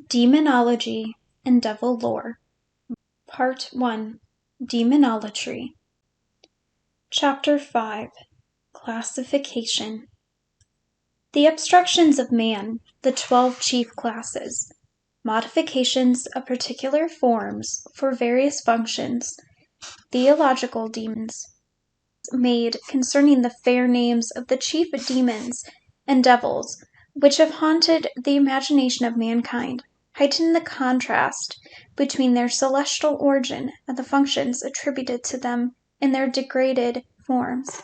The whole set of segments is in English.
Demonology and Devil Lore. Part 1. Demonology. Chapter 5. Classification. The obstructions of man, the 12 chief classes, modifications of particular forms for various functions, theological demons, made concerning the fair names of the chief demons and devils which have haunted the imagination of mankind, heighten the contrast between their celestial origin and the functions attributed to them in their degraded forms.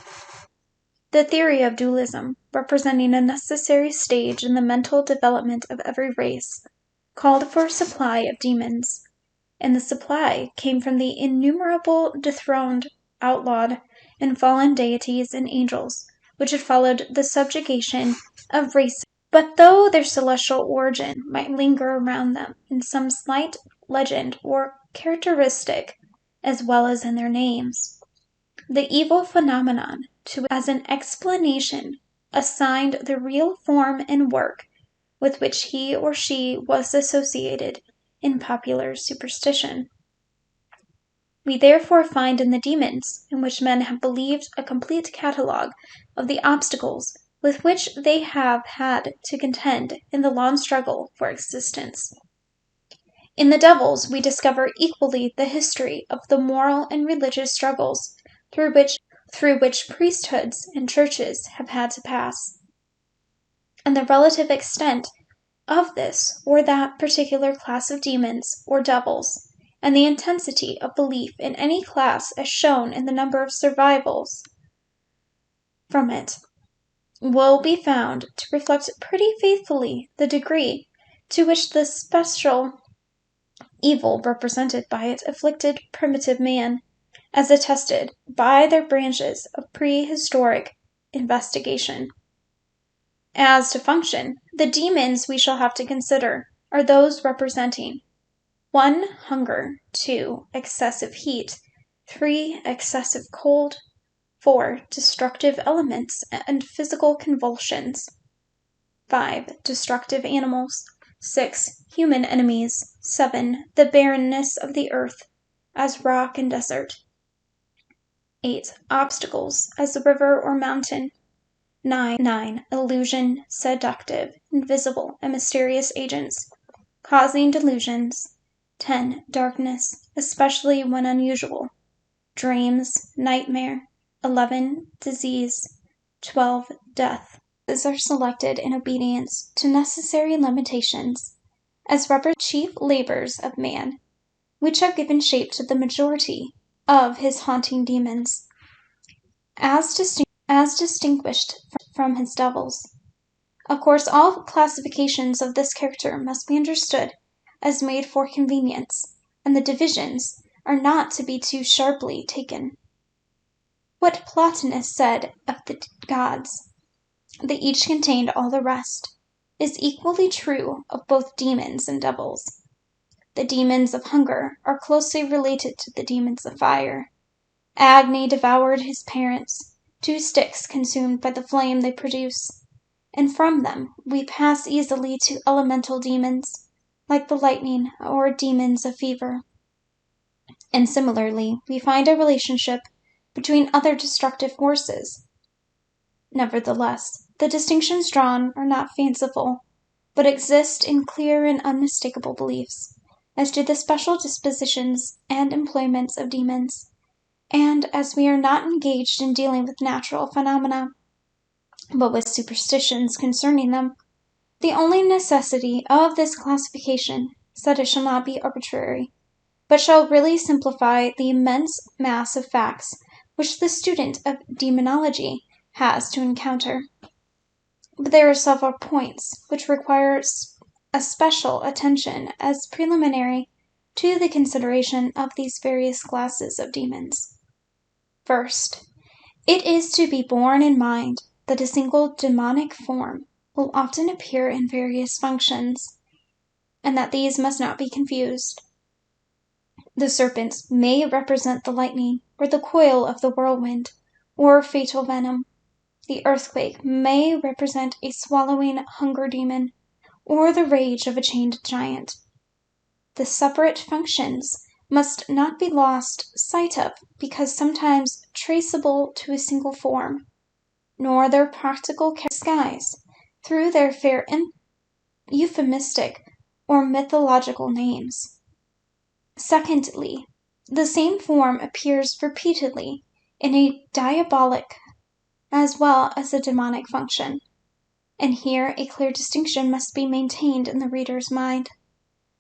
The theory of dualism, representing a necessary stage in the mental development of every race, called for a supply of demons, and the supply came from the innumerable dethroned, outlawed, and fallen deities and angels which had followed the subjugation of races. But though their celestial origin might linger around them in some slight legend or characteristic, as well as in their names, the evil phenomenon to as an explanation assigned the real form and work with which he or she was associated in popular superstition. We therefore find in the demons, in which men have believed, a complete catalogue of the obstacles with which they have had to contend in the long struggle for existence. In the devils we discover equally the history of the moral and religious struggles through which priesthoods and churches have had to pass, and the relative extent of this or that particular class of demons or devils, and the intensity of belief in any class as shown in the number of survivals from it, will be found to reflect pretty faithfully the degree to which the special evil represented by it afflicted primitive man, as attested by their branches of prehistoric investigation. As to function, the demons we shall have to consider are those representing 1. Hunger, 2. Excessive heat, 3. Excessive cold, 4. Destructive elements and physical convulsions, 5. Destructive animals, 6. Human enemies, 7. The barrenness of the earth, as rock and desert, 8. Obstacles, as the river or mountain, 9. Illusion, seductive, invisible, and mysterious agents, causing delusions, 10. Darkness, especially when unusual, dreams, nightmare, 11. Disease, 12. Death. These are selected in obedience to necessary limitations, as represent chief labors of man, which have given shape to the majority of his haunting demons, as distinguished from his devils. Of course, all classifications of this character must be understood as made for convenience, and the divisions are not to be too sharply taken. What Plotinus said of the gods, they each contained all the rest, is equally true of both demons and devils. The demons of hunger are closely related to the demons of fire. Agni devoured his parents, 2 sticks consumed by the flame they produce, and from them we pass easily to elemental demons, like the lightning, or demons of fever. And similarly, we find a relationship between other destructive forces. Nevertheless, the distinctions drawn are not fanciful, but exist in clear and unmistakable beliefs as to the special dispositions and employments of demons, and as we are not engaged in dealing with natural phenomena, but with superstitions concerning them, the only necessity of this classification is that it shall not be arbitrary, but shall really simplify the immense mass of facts which the student of demonology has to encounter. But there are several points which require a special attention as preliminary to the consideration of these various classes of demons. First, it is to be borne in mind that a single demonic form will often appear in various functions, and that these must not be confused. The serpent may represent the lightning, or the coil of the whirlwind, or fatal venom. The earthquake may represent a swallowing hunger demon, or the rage of a chained giant. The separate functions must not be lost sight of because sometimes traceable to a single form, nor their practical disguise through their fair euphemistic or mythological names. Secondly, the same form appears repeatedly in a diabolic as well as a demonic function, and here a clear distinction must be maintained in the reader's mind.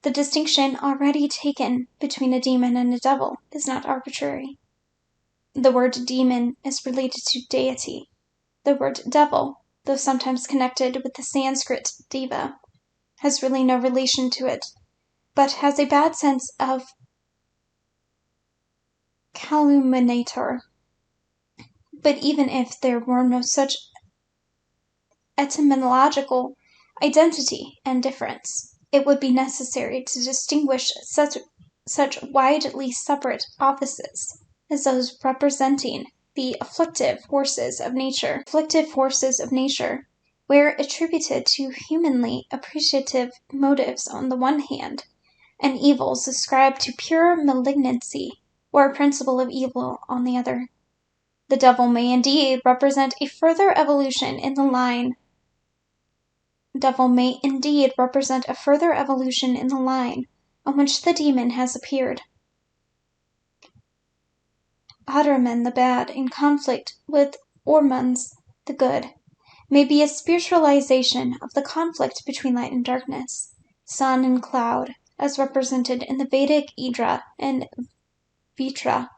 The distinction already taken between a demon and a devil is not arbitrary. The word demon is related to deity. The word devil, though sometimes connected with the Sanskrit deva, has really no relation to it, but has a bad sense of calumniator. But even if there were no such etymological identity and difference, it would be necessary to distinguish such widely separate offices as those representing the afflictive forces of nature. Afflictive forces of nature, where attributed to humanly appreciative motives on the one hand, and evils ascribed to pure malignancy or a principle of evil on the other. The devil may indeed represent a further evolution in the line on which the demon has appeared. Ahriman the bad, in conflict with Ormuzd the good, may be a spiritualization of the conflict between light and darkness, sun and cloud, as represented in the Vedic Indra and Vitra.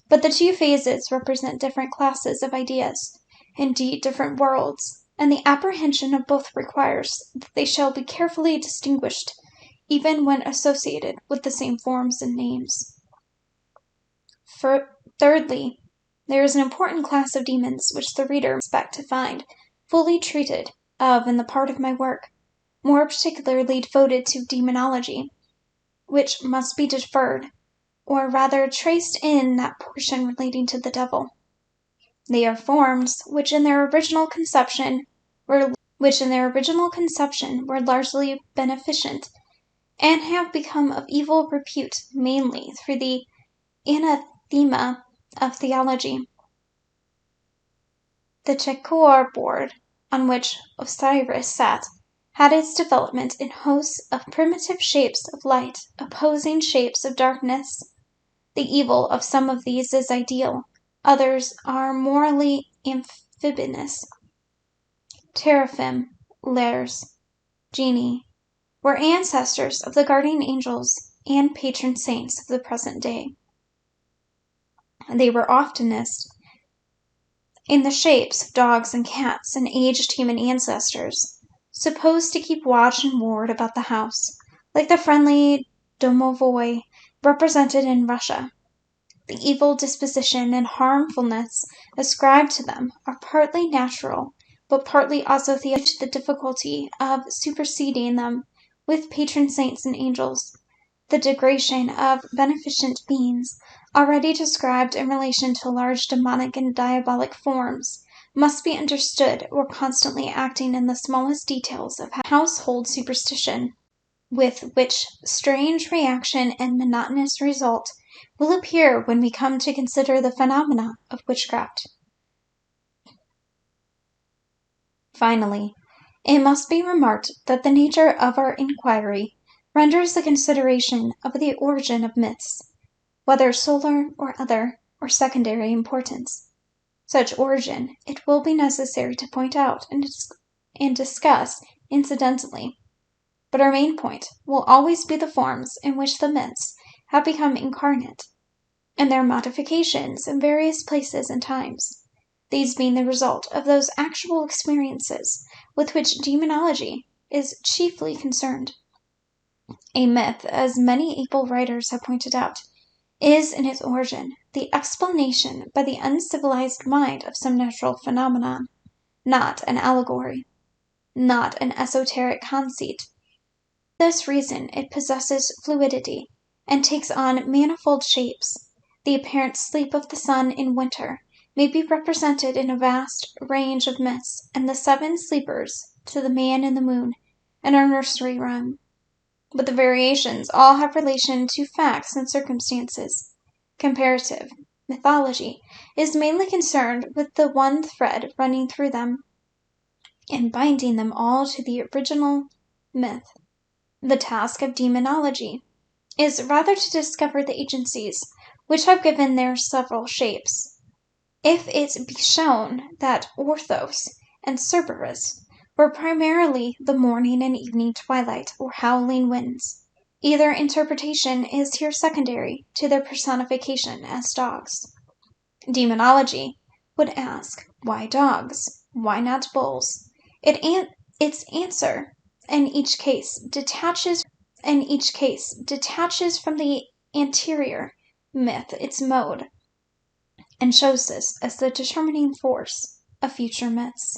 But the two phases represent different classes of ideas, indeed different worlds, and the apprehension of both requires that they shall be carefully distinguished, even when associated with the same forms and names. Thirdly, there is an important class of demons which the reader may expect to find fully treated of in the part of my work, more particularly devoted to demonology, which must be deferred, or rather traced in that portion relating to the devil. They are forms which in their original conception were largely beneficent, and have become of evil repute mainly through the anathema of theology. The checkerboard on which Osiris sat had its development in hosts of primitive shapes of light opposing shapes of darkness. The evil of some of these is ideal, others are morally amphibious. Teraphim, Lares, genii, were ancestors of the guardian angels and patron saints of the present day. They were oftenest in the shapes of dogs and cats and aged human ancestors, supposed to keep watch and ward about the house, like the friendly domovoi represented in Russia. The evil disposition and harmfulness ascribed to them are partly natural, but partly also due to the difficulty of superseding them with patron saints and angels. The degradation of beneficent beings, already described in relation to large demonic and diabolic forms, must be understood or constantly acting in the smallest details of household superstition, with which strange reaction and monotonous result will appear when we come to consider the phenomena of witchcraft. Finally, it must be remarked that the nature of our inquiry renders the consideration of the origin of myths, whether solar or other, or secondary importance. Such origin it will be necessary to point out and discuss incidentally, but our main point will always be the forms in which the myths have become incarnate, and their modifications in various places and times, these being the result of those actual experiences with which demonology is chiefly concerned. A myth, as many able writers have pointed out, is in its origin the explanation by the uncivilized mind of some natural phenomenon, not an allegory, not an esoteric conceit. For this reason it possesses fluidity, and takes on manifold shapes. The apparent sleep of the sun in winter may be represented in a vast range of myths, and the 7 sleepers to the man in the moon, and our nursery rhyme. But the variations all have relation to facts and circumstances. Comparative mythology is mainly concerned with the one thread running through them and binding them all to the original myth. The task of demonology is rather to discover the agencies which have given their several shapes. If it be shown that Orthos and Cerberus were primarily the morning and evening twilight or howling winds, either interpretation is here secondary to their personification as dogs. Demonology would ask, why dogs? Why not bulls? Its answer in each case detaches from the anterior myth its mode, and shows this as the determining force of future myths.